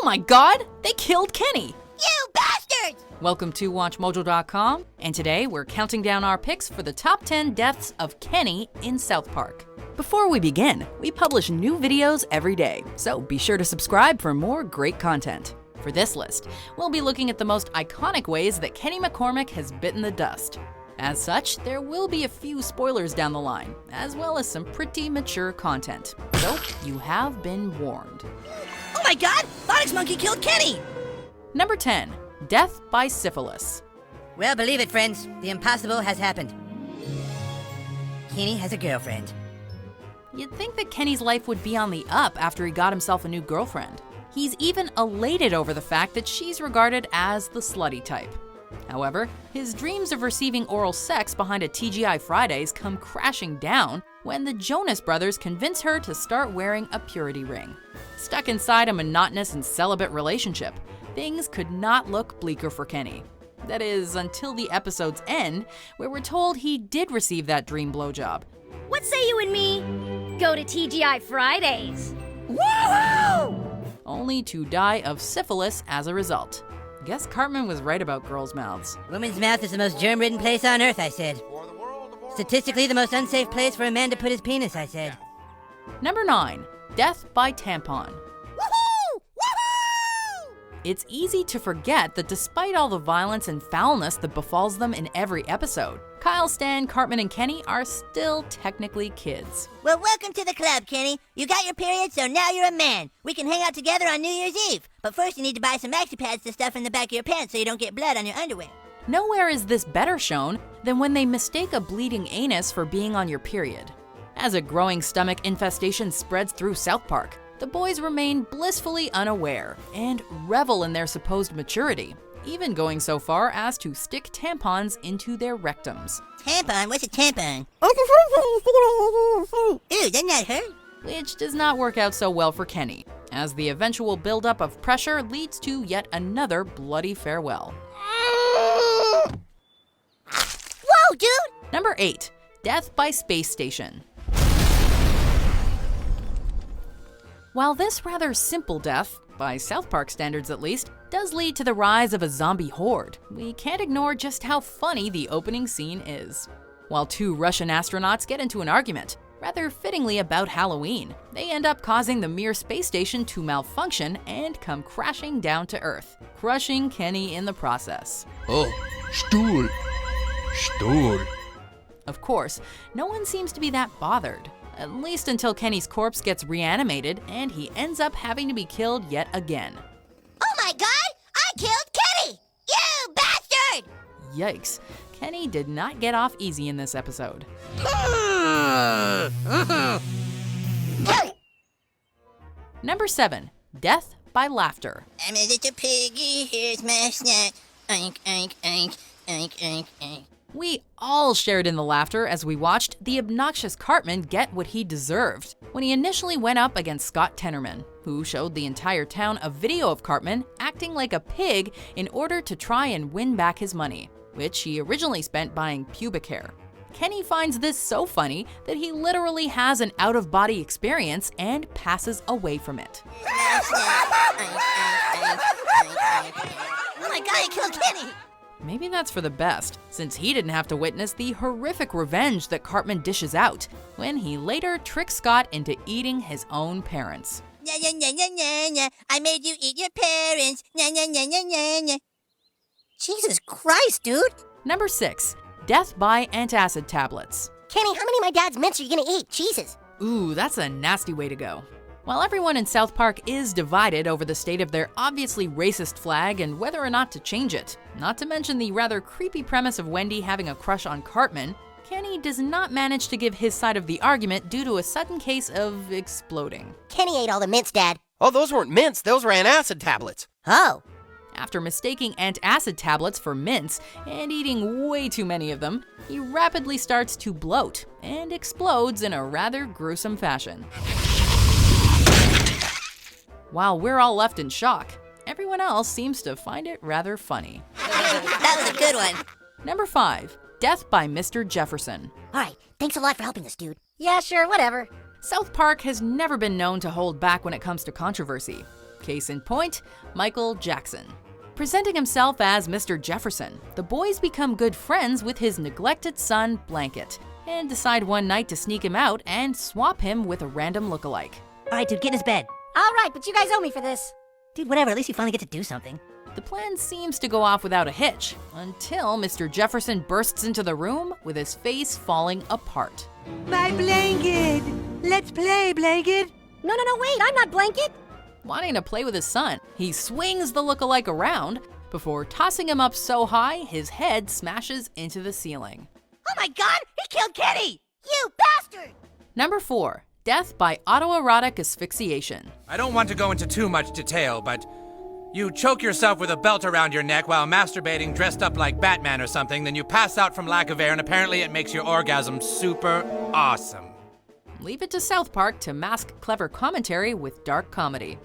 Oh my god! They killed Kenny! You bastards! Welcome to WatchMojo.com, and today we're counting down our picks for the top 10 deaths of Kenny in South Park. Before we begin, we publish new videos every day, so be sure to subscribe for more great content. For this list, we'll be looking at the most iconic ways that Kenny McCormick has bitten the dust. As such, there will be a few spoilers down the line, as well as some pretty mature content. So, you have been warned. Oh my god! Phonics Monkey killed Kenny! Number 10. Death by Syphilis. Well, believe it, friends. The impossible has happened. Kenny has a girlfriend. You'd think that Kenny's life would be on the up after he got himself a new girlfriend. He's even elated over the fact that she's regarded as the slutty type. However, his dreams of receiving oral sex behind a TGI Fridays come crashing down when the Jonas Brothers convince her to start wearing a purity ring. Stuck inside a monotonous and celibate relationship, things could not look bleaker for Kenny. That is, until the episode's end, where we're told he did receive that dream blowjob. What say you and me go to TGI Fridays? Woohoo! Only to die of syphilis as a result. Guess Cartman was right about girls' mouths. Woman's mouth is the most germ-ridden place on earth, I said. Statistically, the most unsafe place for a man to put his penis, I said. Number 9. Death by Tampon. Woohoo! Woohoo! It's easy to forget that despite all the violence and foulness that befalls them in every episode, Kyle, Stan, Cartman, and Kenny are still technically kids. Well, welcome to the club, Kenny. You got your period, so now you're a man. We can hang out together on New Year's Eve. But first you need to buy some maxi pads to stuff in the back of your pants so you don't get blood on your underwear. Nowhere is this better shown than when they mistake a bleeding anus for being on your period. As a growing stomach infestation spreads through South Park, the boys remain blissfully unaware and revel in their supposed maturity, even going so far as to stick tampons into their rectums. Tampon? What's a tampon? Ew, doesn't that hurt? Which does not work out so well for Kenny, as the eventual buildup of pressure leads to yet another bloody farewell. Whoa, dude! Number 8. Death by Space Station. While this rather simple death, by South Park standards at least, does lead to the rise of a zombie horde, we can't ignore just how funny the opening scene is. While two Russian astronauts get into an argument, rather fittingly about Halloween, they end up causing the Mir space station to malfunction and come crashing down to Earth, crushing Kenny in the process. Oh, Stuhl. Stuhl. Of course, no one seems to be that bothered. At least until Kenny's corpse gets reanimated and he ends up having to be killed yet again. Oh my god! I killed Kenny! You bastard! Yikes, Kenny did not get off easy in this episode. Number 7. Death by Laughter. I'm a little piggy, here's my snack. Oink, oink, oink, oink, oink, oink. We all shared in the laughter as we watched the obnoxious Cartman get what he deserved when he initially went up against Scott Tenorman, who showed the entire town a video of Cartman acting like a pig in order to try and win back his money, which he originally spent buying pubic hair. Kenny finds this so funny that he literally has an out-of-body experience and passes away from it. Oh my god, I killed Kenny! Maybe that's for the best, since he didn't have to witness the horrific revenge that Cartman dishes out when he later tricks Scott into eating his own parents. Nya, nya, nya, nya, nya, nya. I made you eat your parents. Nya, nya, nya, nya, nya, nya. Jesus Christ, dude! Number 6. Death by Antacid tablets. Kenny, how many of my dad's mints are you gonna eat? Jesus! Ooh, that's a nasty way to go. While everyone in South Park is divided over the state of their obviously racist flag and whether or not to change it, not to mention the rather creepy premise of Wendy having a crush on Cartman, Kenny does not manage to give his side of the argument due to a sudden case of exploding. Kenny ate all the mints, Dad. Oh, those weren't mints, those were antacid tablets. Oh. After mistaking antacid tablets for mints and eating way too many of them, he rapidly starts to bloat and explodes in a rather gruesome fashion. While we're all left in shock, everyone else seems to find it rather funny. That was a good one. Number 5. Death by Mr. Jefferson. Alright, thanks a lot for helping us, dude. Yeah, sure, whatever. South Park has never been known to hold back when it comes to controversy. Case in point, Michael Jackson. Presenting himself as Mr. Jefferson, the boys become good friends with his neglected son, Blanket, and decide one night to sneak him out and swap him with a random lookalike. All right, dude, get in his bed. All right, but you guys owe me for this. Dude, whatever, at least you finally get to do something. The plan seems to go off without a hitch, until Mr. Jefferson bursts into the room with his face falling apart. My blanket! Let's play, blanket! No, wait, I'm not Blanket. Wanting to play with his son, he swings the lookalike around before tossing him up so high his head smashes into the ceiling. Oh my god, he killed Kenny! You bastard! Number 4. Death by autoerotic asphyxiation. I don't want to go into too much detail, but you choke yourself with a belt around your neck while masturbating dressed up like Batman or something, then you pass out from lack of air, and apparently it makes your orgasm super awesome. Leave it to South Park to mask clever commentary with dark comedy.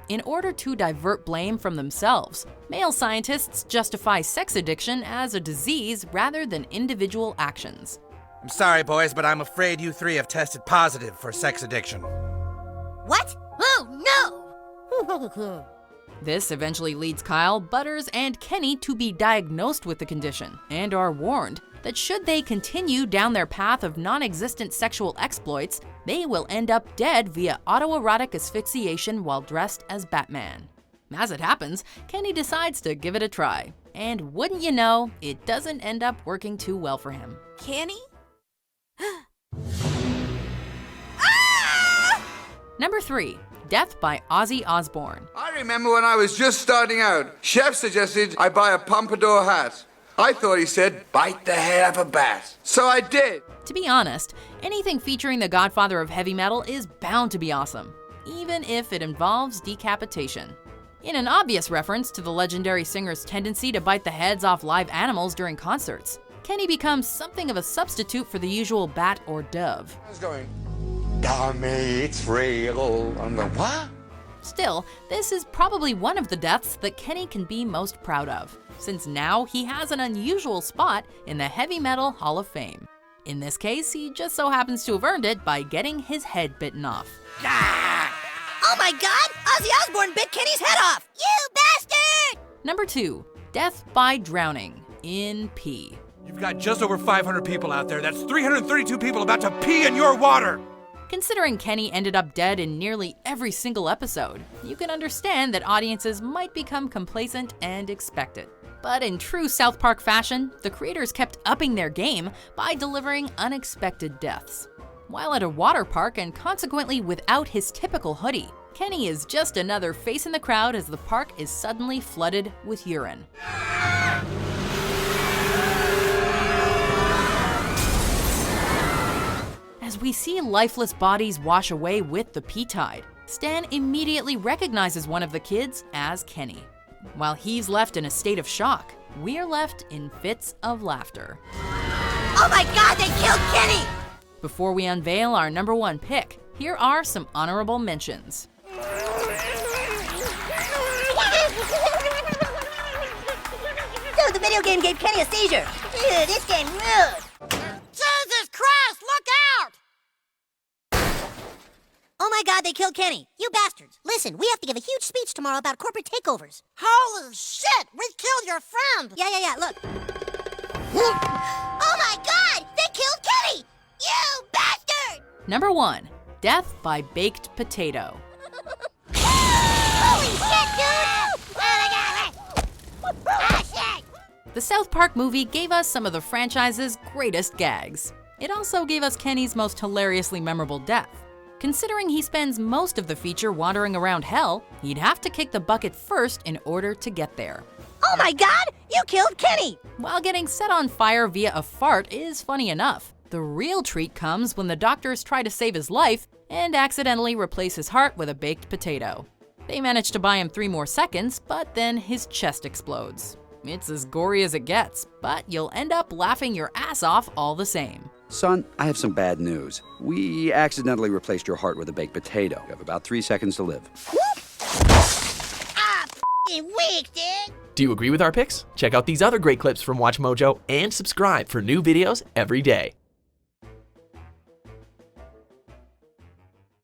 In order to divert blame from themselves, male scientists justify sex addiction as a disease rather than individual actions. I'm sorry, boys, but I'm afraid you three have tested positive for sex addiction. What? Oh no! This eventually leads Kyle, Butters, and Kenny to be diagnosed with the condition and are warned that should they continue down their path of non-existent sexual exploits, they will end up dead via autoerotic asphyxiation while dressed as Batman. As it happens, Kenny decides to give it a try, and wouldn't you know, it doesn't end up working too well for him. Kenny? Number 3. Death by Ozzy Osbourne. I remember when I was just starting out, Chef suggested I buy a pompadour hat. I thought he said, bite the head off a bat. So I did. To be honest, anything featuring the godfather of heavy metal is bound to be awesome, even if it involves decapitation. In an obvious reference to the legendary singer's tendency to bite the heads off live animals during concerts, Kenny becomes something of a substitute for the usual bat or dove. I was going, dummy, it's real. I'm going, what? Still, this is probably one of the deaths that Kenny can be most proud of, since now he has an unusual spot in the Heavy Metal Hall of Fame. In this case, he just so happens to have earned it by getting his head bitten off. Oh my god! Ozzy Osbourne bit Kenny's head off! You bastard! Number 2. Death by drowning in pee. You've got just over 500 people out there. That's 332 people about to pee in your water. Considering Kenny ended up dead in nearly every single episode, you can understand that audiences might become complacent and expect it. But in true South Park fashion, the creators kept upping their game by delivering unexpected deaths. While at a water park and consequently without his typical hoodie, Kenny is just another face in the crowd as the park is suddenly flooded with urine. As we see lifeless bodies wash away with the pee tide, Stan immediately recognizes one of the kids as Kenny. While he's left in a state of shock, we're left in fits of laughter. Oh my god, they killed Kenny! Before we unveil our number 1 pick, here are some honorable mentions. Dude, the video game gave Kenny a seizure! Dude, this game rules! Jesus Christ, look out! Oh my god, they killed Kenny! You bastards! Listen, we have to give a huge speech tomorrow about corporate takeovers. Holy shit! We killed your friend! Yeah, look. Oh my god! They killed Kenny! You bastard! Number 1. Death by baked potato. Holy shit, dude! Oh my god! Ah, shit! The South Park movie gave us some of the franchise's greatest gags. It also gave us Kenny's most hilariously memorable death. Considering he spends most of the feature wandering around hell, he'd have to kick the bucket first in order to get there. Oh my god! You killed Kenny! While getting set on fire via a fart is funny enough, the real treat comes when the doctors try to save his life and accidentally replace his heart with a baked potato. They manage to buy him 3 more seconds, but then his chest explodes. It's as gory as it gets, but you'll end up laughing your ass off all the same. Son, I have some bad news. We accidentally replaced your heart with a baked potato. You have about 3 seconds to live. Ah, f***ing weak, dude! Do you agree with our picks? Check out these other great clips from WatchMojo and subscribe for new videos every day.